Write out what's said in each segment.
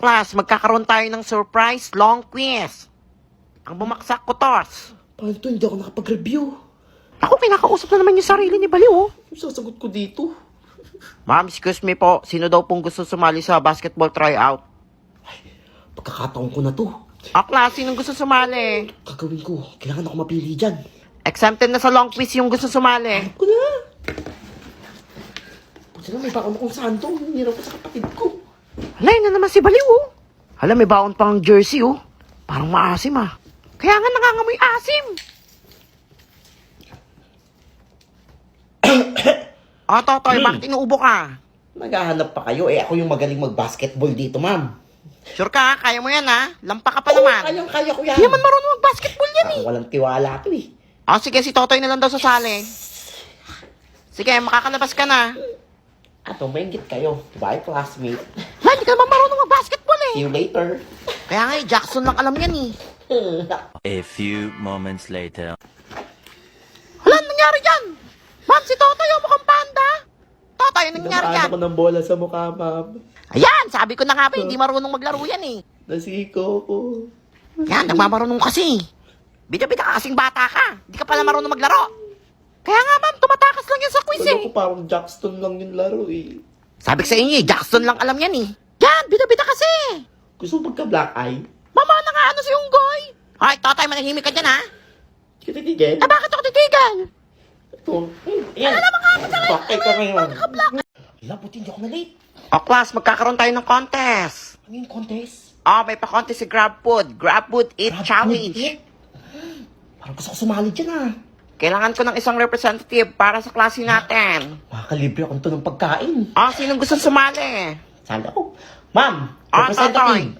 class, magkakaroon tayo ng surprise long quiz. Ang bumaksak ko, Tos. Paano to? Hindi ako nakapag-review. Ako, kinakausap na naman yung sarili ni Baliw, oh. Ang sasagot ko dito. Ma'am, excuse me po. Sino daw pong gusto sumali sa basketball tryout? Pagkakataon ko na to. Class, sinong gusto sumali? Gagawin ko. Kailangan ako mapili dyan. Exempted na sa long quiz yung gusto sumali. Ako na. Buti na may baon akong santo. Hinirap ko sa kapatid ko. Hala, yun na naman si Baliw, oh. Hala, may baon pang jersey, oh. Parang maasim, ah. Kaya nga nangangamoy asim. Totoy, bakit inuubo ka? Naghahanap pa kayo. Ako yung magaling mag-basketball dito, ma'am. Sure ka, kaya mo yan, ha? Lampa ka pa naman. Kaya ko yan. Hindi man marunong mag-basketball yan, eh. Ako walang tiwala to, eh. Sige, si Totoy na lang daw sasali. Sige, makakalabas ka na. Ato, maingit kayo. Bye, classmate. Hala, hindi ka naman marunong mag-basketball, eh. See you later. Kaya nga, Jackson lang alam yan, eh. A few moments later. Hala, anong nangyari dyan? Ma'am, si Totoy, mukhang panda. Totoy, anong nangyari dyan? Namaan ako ng bola sa mukha, ma'am. Ayan, sabi ko na nga ba, hindi marunong maglaro yan, eh. Nasiko ko. Yan, nagmamarunong kasi. Bida-bida ka kasing bata ka. Hindi ka pala marunong maglaro. Kaya nga, ma'am, tumatakas lang yan sa quiz, eh. Ako parang Jackson lang yung laro, eh. Sabi ko sa inyo, eh, Jackson lang alam yan, eh. Yan, bida-bida kasi. Gusto mo magka-black eye? Mama, na nga ano si Unggoy. Ay, Totoy, manahimik ka dyan, ha? Kititigil? Bakit ako titigan? Ito. Ayan. Ano naman nga ako sa Bakit ka ngayon? Naka-black. Wala, buti hindi ako na-late. Class, magkakaroon tayo ng contest. Ano yung contest? May pa-contest si GrabFood. GrabFood Eat Challenge. Parang gusto ko sumali dyan, ah. Kailangan ko ng isang representative para sa klase natin. Makakalibre ako nito ng pagkain. Sinong gusto sumali? Sana ako. Ma'am, Totoy. representative.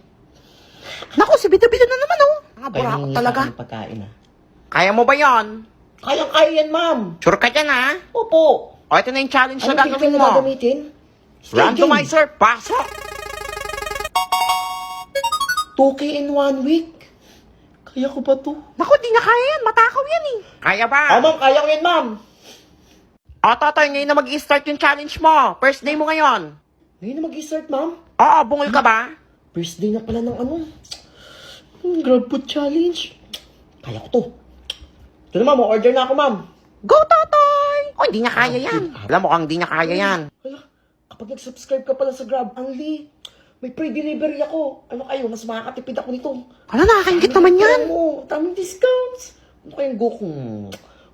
Naku, si Bida-Bida na naman, oh. Mga Kaya burakot nangyayari talaga. ng pagkain, ah. Kaya mo ba yon? Kayang-kaya yan, ma'am. Sure ka dyan, ha? Opo. Ito na yung challenge na Anong gagawin picture na mo. gagamitin? Randomizer, pasok! 2K in 1 week? Kaya ko ba to? Naku, di na kaya yan. Matakaw yan, eh. Kaya ba? Ma'am, kaya ko yan, ma'am. Totoy, ngayon na mag-i-start yung challenge mo. First day mo ngayon. Ngayon na mag-start, ma'am. Bungol ka ba? First day na pala ng ano. GrabFood challenge. Kaya ko to. Ito na, ma'am. Order na ako, ma'am. Go, Totoy! Hindi niya kaya yan. Alam mo kung hindi niya kaya yan. Hala, kapag nag-subscribe ka pala sa Grab, Angli, may free delivery ako. Ano kayo, mas makakatipid ako nito. Nakakaingit naman yan. Alam mo, tamang discounts. Ano kayang go kung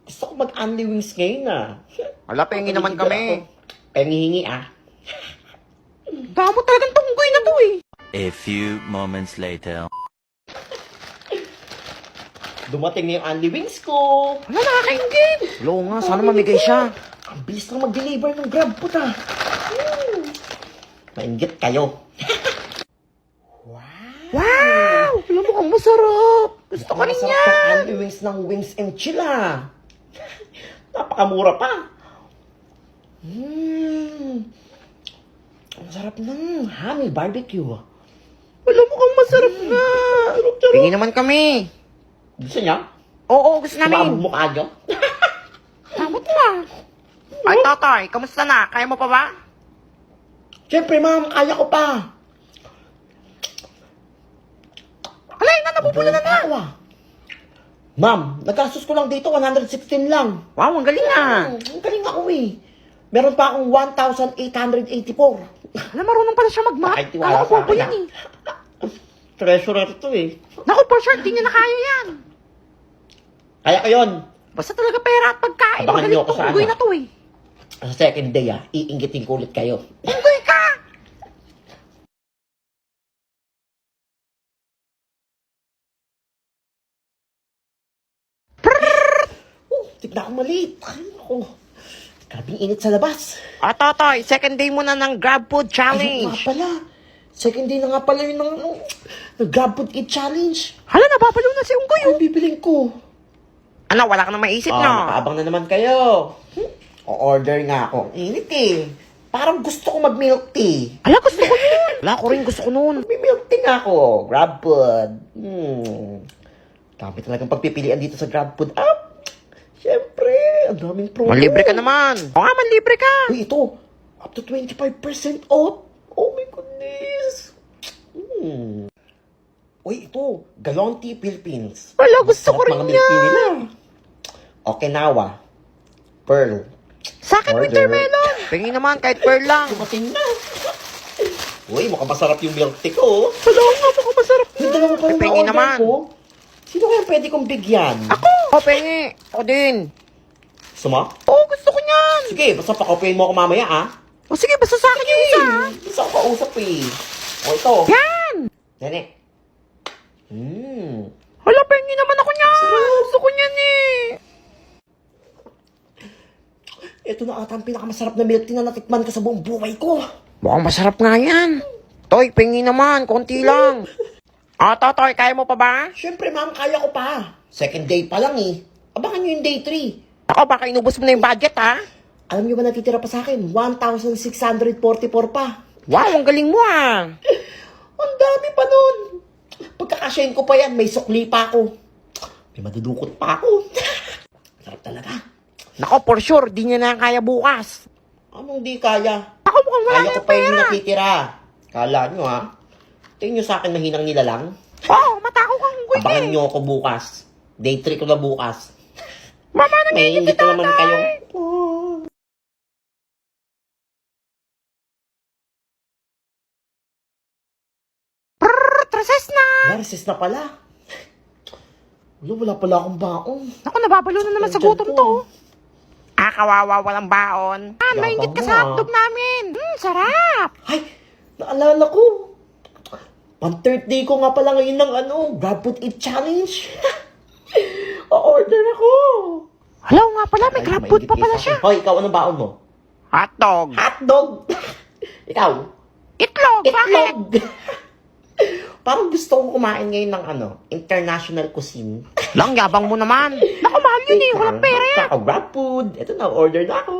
gusto ko mag-Angli wings ngayon, ah. Pengi naman kami. Pengihingi, ah. Damo talagang tunggoy na to, eh. A few moments later. Dumating na yung Angli wings ko. Nakakaingit. Oo nga, sana mamigay siya. Ang bilis lang mag-deliver ng GrabFood, ah. Maingit kayo. Wow! Alam mo kung masarap. Gusto ko rin Masarap yan. ng Angli wings ng Wings and Chill, ah. Napakamura pa. Ang sarap ng honey barbecue. Alam mo kung masarap na. Tingin naman kami. Gusto niya? Oo, gusto Sumabog namin. mukha niyo? Tamot na. Ay, Totoy, kamusta na? Kaya mo pa ba? Siyempre, ma'am, kaya ko pa. Alay na, nabubula na na. Ako, ah. Ma'am, nagastos ko lang dito, 116 lang. Wow, ang galing na. Ang galing ako, eh. Meron pa akong 1,884. Alam, marunong pala siya mag-map. Ay, tiwala Alam ko sa po akin, yan, ah. eh. Treasurer to, eh. Naku, for sure, hindi niya na kaya yan. Kaya ko yun. Basta talaga pera at pagkain. Abangan Magaling niyo ako tong sa unggoy ano. na to, eh. Sa second day, ah, iingitin ko ulit kayo. Unggoy ka! Tignan ko maliit. Ay, ako. Grabing init sa labas. Totoy, second day mo na ng GrabFood Ayun Challenge. nga pala. Second day na nga pala yun ng GrabFood Eat Challenge. Hala, nababalo na si Unggoy, oh. Ano bibiling ko? Ano, wala ka na maisip, no? Nakaabang na naman kayo. O-order nga ako. Init, eh. Parang gusto ko mag-milk tea. Ala, gusto ko yun. Wala ko rin, gusto ko nun. May milk tea nga ako. GrabFood. Dami talagang pagpipilian dito sa GrabFood app. Siyempre, ang daming promo. Manlibre ka naman. O nga, manlibre ka. Uy, ito. Up to 25% off. Oh my goodness. Uy, ito. Galon Tea Philippines. Wala, gusto ko Sarap rin mga milk tea yan. nila. Okinawa. Pearl. Sa akin, Order. wintermelon. Pengi naman, kahit pearl lang. Dumating na. Uy, mukhang masarap yung milk tea ko. Wala nga, mukhang masarap na. Yung dalawa pa rin Pengi na-order naman. ko. Sino kaya pwede kong bigyan? Ako! O, pengi. Ako din. Gusto mo? Oo, gusto ko niyan. Sige, basta pakopyahin mo ako mamaya, ah. O sige, basta sa akin yung isa. Isa ako kausap, eh. O, ito. Yan! Nene. Hala, pengi naman ako niyan. Gusto ko niyan eh. Ito na ata ang pinakamasarap na milk tea na natikman ka sa buong buhay ko. Mukhang masarap nga yan. Toy, pengi naman. Konti lang. Toy, kaya mo pa ba? Siyempre, ma'am, kaya ko pa. Second day pa lang, eh. Abangan nyo yung day 3. Ako, baka inubos mo na yung budget, ha? Alam nyo ba natitira pa sa akin? 1,644 pa. Wow, ang galing mo, ah. Ang dami pa nun. Pagkakasyahin ko pa yan, may sukli pa ako. May madudukot pa ako. Sarap talaga. Nako, for sure, di niya na kaya bukas. Anong di kaya? Ako, mukhang wala Kaya na ko yung pa yung pera. natitira. Kala nyo, ha? Tingin nyo sa akin mahinang nilalang. Oo, matako kang unggoy Abangan eh. nyo ako bukas. Day 3 ko na bukas. Mama, May nangingi hindi kita, ko naman kayo. Trases na. Narisis na pala. Wala pala akong baon. Ako, nababalo na naman sa Nandyan gutom po. to. Kawawa, walang baon. Maingit ka Yabang mo, sa ah. hotdog namin. Sarap. Ay, naalala ko. Pang third day ko nga pala ngayon ng Grab Food Eat Challenge. O-order ako. Hala nga pala, may grab food pa pala siya. Hoy, ikaw anong baon mo? Hotdog. Hotdog. Ikaw? Itlog. Bakit? Itlog. Parang gusto kong kumain ngayon ng international cuisine. Lang, yabang mo naman. Naku, mahal yun eh. Walang pera yan. Ako, Grab Food. Ito na, order na ako.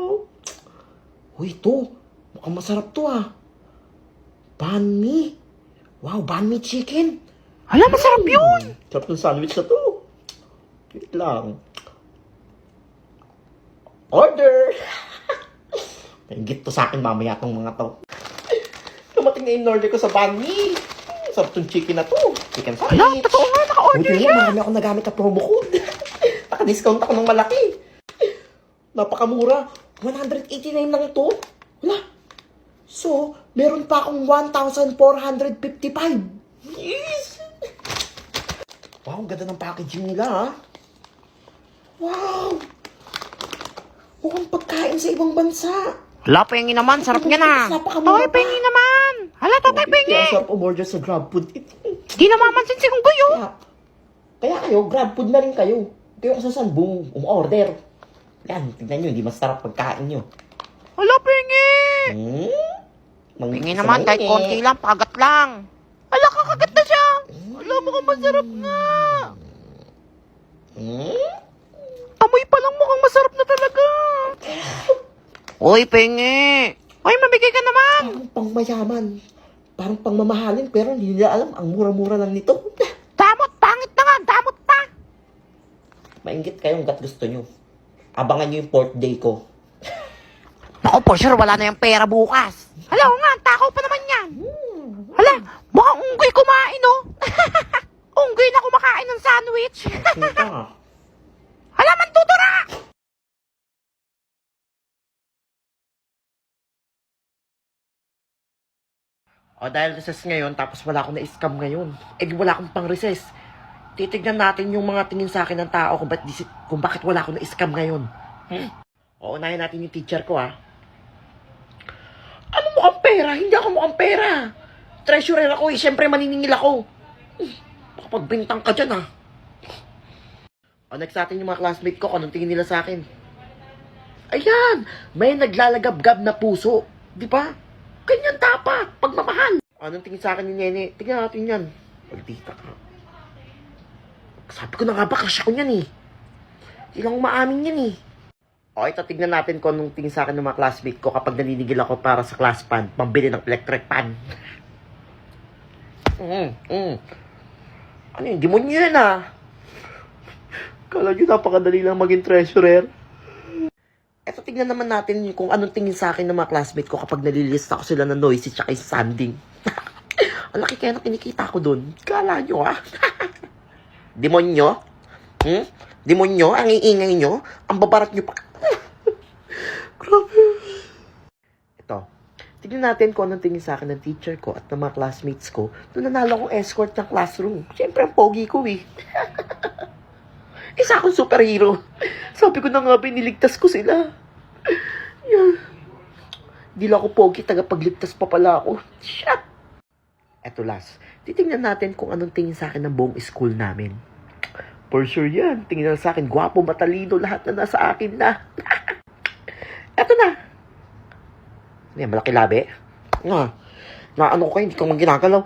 Uy, ito. Mukhang masarap to, ah. Banh mi. Wow, banh mi chicken. Hala, masarap yun. Sarap ng sandwich na to. Wait lang. Order! Nainggit to sa akin mamaya tong mga to. Tumating na in-order ko sa banh mi. Sarap tong chicken na to. Chicken Hala, sandwich. totoo nga, naka-order Buti siya. na, marami ako nagamit na promo code. Naka-discount ako ng malaki. Napakamura. 189 lang ito. Wala. So, meron pa akong 1,455. Yes! Wow, ang ganda ng packaging nila, ha? Wow! Mukhang pagkain sa ibang bansa. Hala, pengi naman. Sarap niya na. Napakamura Toy, pa. pengi naman. Hala, totoy, pengi. Kaya sarap umorder sa GrabFood. Di namamansin si Unggoy, oh. Kaya kayo, GrabFood na rin kayo. Kayo kung saan umorder. Yan, tignan nyo, hindi masarap pagkain nyo. Hala, pengi. Pengi Sa naman, kahit mainit. konti lang, pagat lang. Hala, kakagat na siya. Hala, mukhang masarap nga. Amoy pa lang mukhang masarap na talaga. Uy, pengi. Uy, mabigay ka naman. Parang pangmayaman. Parang pangmamahalin, pero hindi nila alam, ang mura-mura lang nito. Damot, pangit na nga. Damot pa. Mainggit kayo hanggat gusto nyo. Abangan nyo yung 4th day ko. Naku, for sure, wala na yung pera bukas. Hala, oo nga, ang takaw pa naman yan. Hala, mukhang unggoy kumain, oh. Unggoy na kumakain ng sandwich. Ika. Hala, mantutura! O dahil recess ngayon, tapos wala akong na-scam ngayon. Wala akong pang-recess. Titignan natin yung mga tingin sa akin ng tao kung bakit wala akong na-scam ngayon. O, unahin natin yung teacher ko, ha. Ano mukhang pera? Hindi ako mukhang pera. Treasurer ako, Siyempre maniningil ako. Makapagbintang ka dyan, ha. O, next natin yung mga classmate ko, kung anong tingin nila sa akin. Ayan! May naglalagab-gab na puso. Di ba? Ganyan dapat, pagmamahal. Anong tingin sa akin ni Nene? Tingnan natin yan. Maldita ka. Sabi ko na nga ba, crush ako niyan eh. Hindi lang umaamin yan eh. O, ito tignan natin kung anong tingin sa akin ng mga classmate ko kapag naninigil ako para sa class pan, pambili ng electric pan. Ano yun? Demonyo yan ah. Kala nyo napakadali lang maging treasurer. Eto, tignan naman natin kung anong tingin sa akin ng mga classmate ko kapag nalilista ko sila ng noisy tsaka yung sanding. Ang laki kaya na kinikita ko dun. Kala nyo, ha? Demonyo? Demonyo? Ang iingay nyo? Ang babarat nyo pa. Grabe. Ito. Tignan natin kung anong tingin sa akin ng teacher ko at ng mga classmates ko nung nanalo akong escort ng classroom. Siyempre, ang pogi ko, eh. Isa akong superhero. Sabi ko na nga, biniligtas ko sila. Yan. Di lang ako pogi, tagapagligtas pa pala ako. Shit! Eto last, titingnan natin kung anong tingin sa akin ng buong school namin. For sure yan, tingin na sa akin, gwapo, matalino, lahat na nasa akin na. Eto na. Yan, malaki labi. Ano ko kayo, hindi ko man ginagalaw.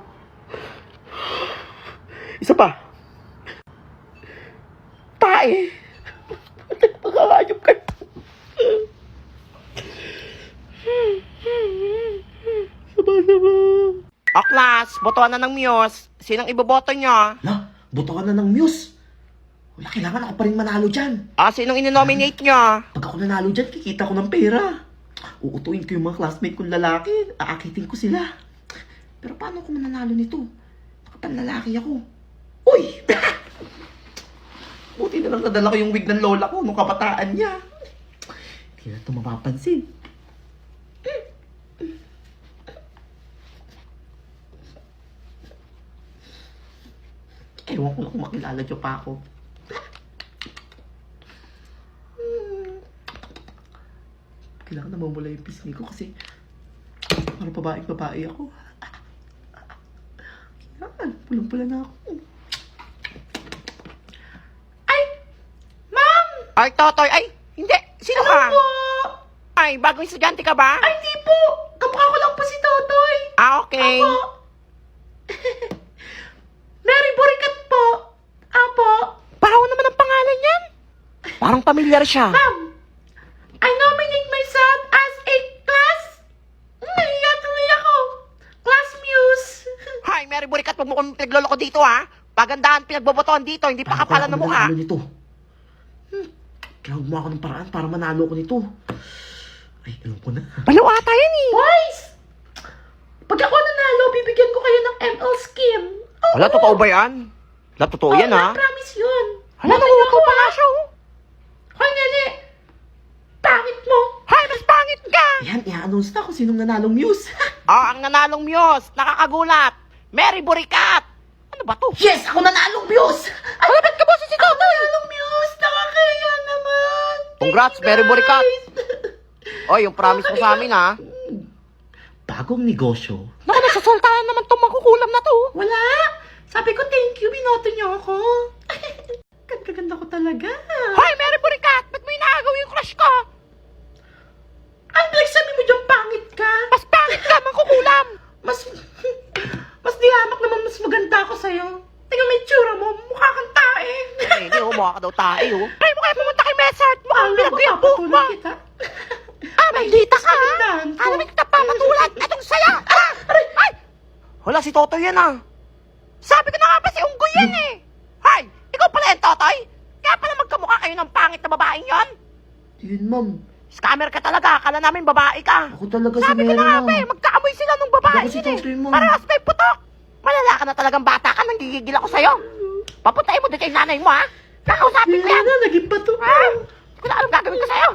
Isa pa. Tae. Pagkakayop kayo. Sama-sama. O class, botohan na ng Muse. Sinong iboboto nyo? La, botohan na ng Muse. Wala, kailangan ako pa rin manalo dyan. Sinong inonominate nyo? Pag ako nanalo dyan, kikita ko ng pera. Uutuin ko yung mga classmate kong lalaki. Aakitin ko sila. Pero paano ako mananalo nito? Nakapanlalaki ako. Uy! Buti na lang nadala ko yung wig ng lola ko nung kabataan niya. Hindi na ito mapapansin. Ewan ko na kung makilala niyo pa ako. Kailangan na mamula yung pisngi ko kasi parang babae ako. Kailangan, pulang-pula na ako. Ay, Totoy, ay, hindi. Sino ka? Po! Ay, bagong estudyante ka ba? Ay, di po! Kamukha ko lang po si Totoy. Okay. Apo. Mary Burikat po. Apo. Baho naman ang pangalan yan. Parang pamilyar siya. Ma'am, I nominate myself as a class. Nahiya tuloy ako. Class Muse. Hi, Mary Burikat, huwag mo kong pinagloloko dito, ha? Pagandahan pinagbobotohan dito, hindi pa kapalan ng mukha. Nito? Kaya gumawa ko ng paraan para manalo ko nito. Ay, alam ko na. Balo ata yan, eh. Boys! Pag ako nanalo, bibigyan ko kayo ng ML scheme. Hala, totoo ba yan? Hala, totoo yan, ha? Promise yun. Hala, nanguto pa nga siya, oh. Hoy, Nene! Pangit mo! Hi, mas pangit ka! Ayan, i-announce na kung sinong nanalong Muse. Ang nanalong Muse, nakakagulat. Mary Burikat. Ano ba to? Yes! Ako nanalong Muse! Ay, Ba't ka ba si Totoy? nanalong Muse! Nakakaya naman! Congrats, Mary Burikat. Oy, yung promise mo sa amin, ha? Bagong negosyo. Naku, nasasaltaan naman itong makukulam na to. Wala! Sabi ko, thank you, binoto niyo ako. Ganda ko talaga. Hoy, Mary Burikat, ba't mo inaagaw yung crush ko? Ang sabi mo dyan, pangit ka. Mas pangit ka, makukulam. Mas dihamak naman, mas maganda ako sa'yo. Tingnan mo yung tsura mo, mukha kang tae. Hindi, mukha ka daw tayo. Try mo kaya pumunta kay Messart. Mukhang pinagay ang buhok mo. kita. Maldita ka, ha? Kagandahan ko. Alam mo kita papatulan. Itong saya. Ay! Hala, si Totoy yan, ha? Sabi ko na nga ba si Unggoy yan, eh. Hay, ikaw pala yan, Totoy. Kaya pala magkamukha kayo ng pangit na babaeng yon. Yun, ma'am. Scammer ka talaga. Akala namin babae ka. Ako talaga Sabi ko na nga ba, eh, magkaamoy sila nung babae Ako si yun, eh. Totoy, ma'am. Parehas tayo putok. Malala ka na talagang bata ka. Nanggigigil ako sa'yo. Papuntayin mo dito yung nanay mo, ha? Kakausapin ko yan. Naging bato Ha? Hindi ko na alam gagawin ko sa'yo.